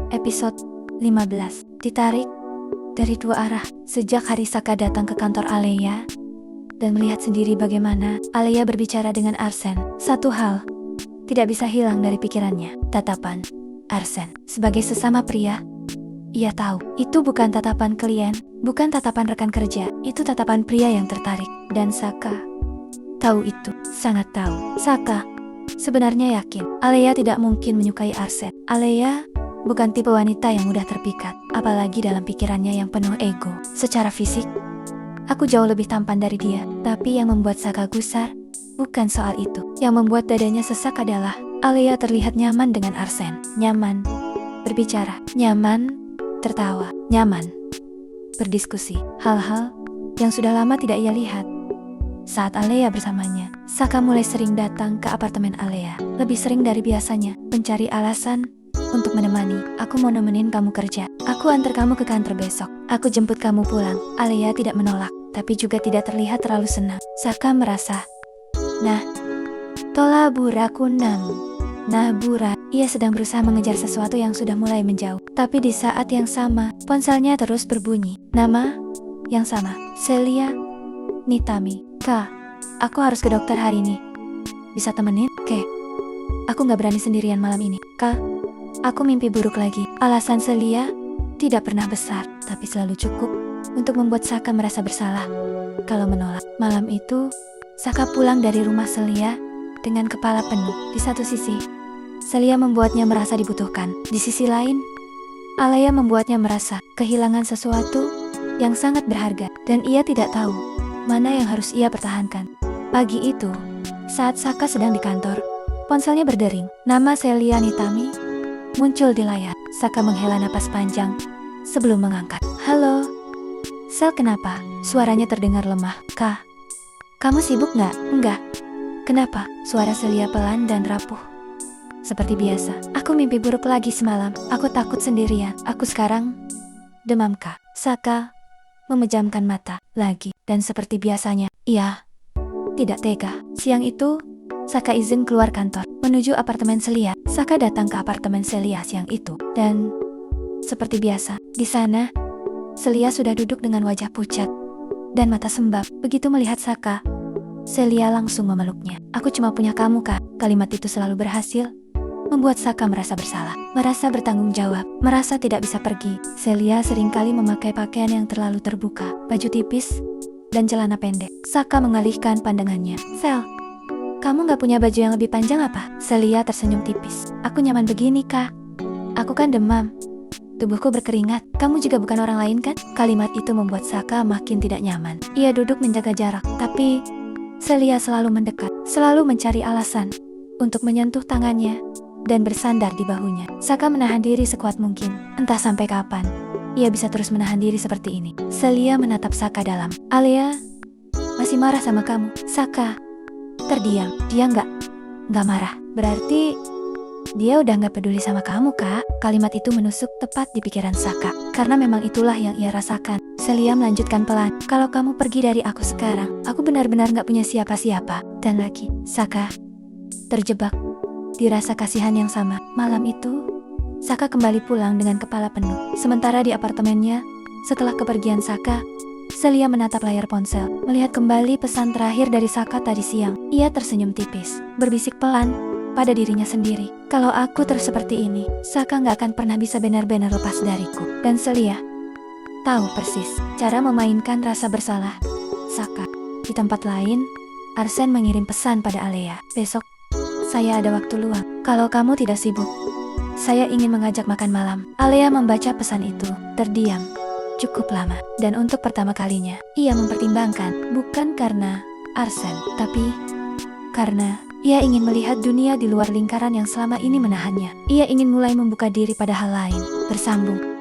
Episode 15. Ditarik dari dua arah. Sejak hari Saka datang ke kantor Alea dan melihat sendiri bagaimana Alea berbicara dengan Arsen, satu hal tidak bisa hilang dari pikirannya. Tatapan Arsen sebagai sesama pria. Ia tahu itu bukan tatapan klien, bukan tatapan rekan kerja, itu tatapan pria yang tertarik. Dan Saka tahu itu, sangat tahu. Saka sebenarnya yakin Alea tidak mungkin menyukai Arsen. Alea bukan tipe wanita yang mudah terpikat, apalagi dalam pikirannya yang penuh ego. Secara fisik, aku jauh lebih tampan dari dia, tapi yang membuat Saka gusar bukan soal itu. Yang membuat dadanya sesak adalah Alea terlihat nyaman dengan Arsen. Nyaman berbicara, nyaman tertawa, nyaman berdiskusi. Hal-hal yang sudah lama tidak ia lihat saat Alea bersamanya. Saka mulai sering datang ke apartemen Alea, lebih sering dari biasanya, mencari alasan untuk menemani. Aku mau nemenin kamu kerja. Aku antar kamu ke kantor besok. Aku jemput kamu pulang. Alea tidak menolak, tapi juga tidak terlihat terlalu senang. Saka merasa, nah, tola burakunam. Nah Bura, ia sedang berusaha mengejar sesuatu yang sudah mulai menjauh. Tapi di saat yang sama, ponselnya terus berbunyi. Nama yang sama, Celia Nitami. Kak, aku harus ke dokter hari ini. Bisa temenin? Ke? Aku gak berani sendirian malam ini. Kak, aku mimpi buruk lagi. Alasan Celia tidak pernah besar, tapi selalu cukup untuk membuat Saka merasa bersalah kalau menolak. Malam itu, Saka pulang dari rumah Celia dengan kepala penuh. Di satu sisi, Celia membuatnya merasa dibutuhkan. Di sisi lain, Alea membuatnya merasa kehilangan sesuatu yang sangat berharga, dan ia tidak tahu mana yang harus ia pertahankan. Pagi itu, saat Saka sedang di kantor, ponselnya berdering. Nama Celia Nitami muncul di layar. Saka menghela napas panjang sebelum mengangkat. Halo, Sel, kenapa? Suaranya terdengar lemah. Kak, kamu sibuk nggak? Enggak. Kenapa? Suara Celia pelan dan rapuh. Seperti biasa, aku mimpi buruk lagi semalam. Aku takut sendirian. Aku sekarang demam, Kak. Saka memejamkan mata lagi, dan seperti biasanya, ia tidak tega. Siang itu, Saka izin keluar kantor, menuju apartemen Celia. Saka datang ke apartemen Celia siang itu, dan seperti biasa, di sana, Celia sudah duduk dengan wajah pucat dan mata sembab. Begitu melihat Saka, Celia langsung memeluknya. Aku cuma punya kamu, Kak. Kalimat itu selalu berhasil membuat Saka merasa bersalah, merasa bertanggung jawab, merasa tidak bisa pergi. Celia seringkali memakai pakaian yang terlalu terbuka, baju tipis, dan celana pendek. Saka mengalihkan pandangannya. Sel, kamu gak punya baju yang lebih panjang apa? Celia tersenyum tipis. Aku nyaman begini, Kak. Aku kan demam. Tubuhku berkeringat. Kamu juga bukan orang lain, kan? Kalimat itu membuat Saka makin tidak nyaman. Ia duduk menjaga jarak, tapi Celia selalu mendekat, selalu mencari alasan untuk menyentuh tangannya dan bersandar di bahunya. Saka menahan diri sekuat mungkin. Entah sampai kapan ia bisa terus menahan diri seperti ini. Celia menatap Saka dalam. Alea masih marah sama kamu. Saka terdiam. Dia nggak marah. Berarti dia udah nggak peduli sama kamu, Kak. Kalimat itu menusuk tepat di pikiran Saka, karena memang itulah yang ia rasakan. Celia melanjutkan pelan. Kalau kamu pergi dari aku sekarang, aku benar-benar nggak punya siapa-siapa. Dan lagi, Saka terjebak di rasa kasihan yang sama. Malam itu, Saka kembali pulang dengan kepala penuh. Sementara di apartemennya, setelah kepergian Saka, Celia menatap layar ponsel, melihat kembali pesan terakhir dari Saka tadi siang. Ia tersenyum tipis, berbisik pelan pada dirinya sendiri. Kalau aku terus seperti ini, Saka gak akan pernah bisa benar-benar lepas dariku. Dan Celia tahu persis cara memainkan rasa bersalah Saka. Di tempat lain, Arsen mengirim pesan pada Alea. Besok, saya ada waktu luang. Kalau kamu tidak sibuk, saya ingin mengajak makan malam. Alea membaca pesan itu, terdiam cukup lama. Dan untuk pertama kalinya, ia mempertimbangkan, bukan karena Arsen, tapi karena ia ingin melihat dunia di luar lingkaran yang selama ini menahannya. Ia ingin mulai membuka diri pada hal lain. Bersambung.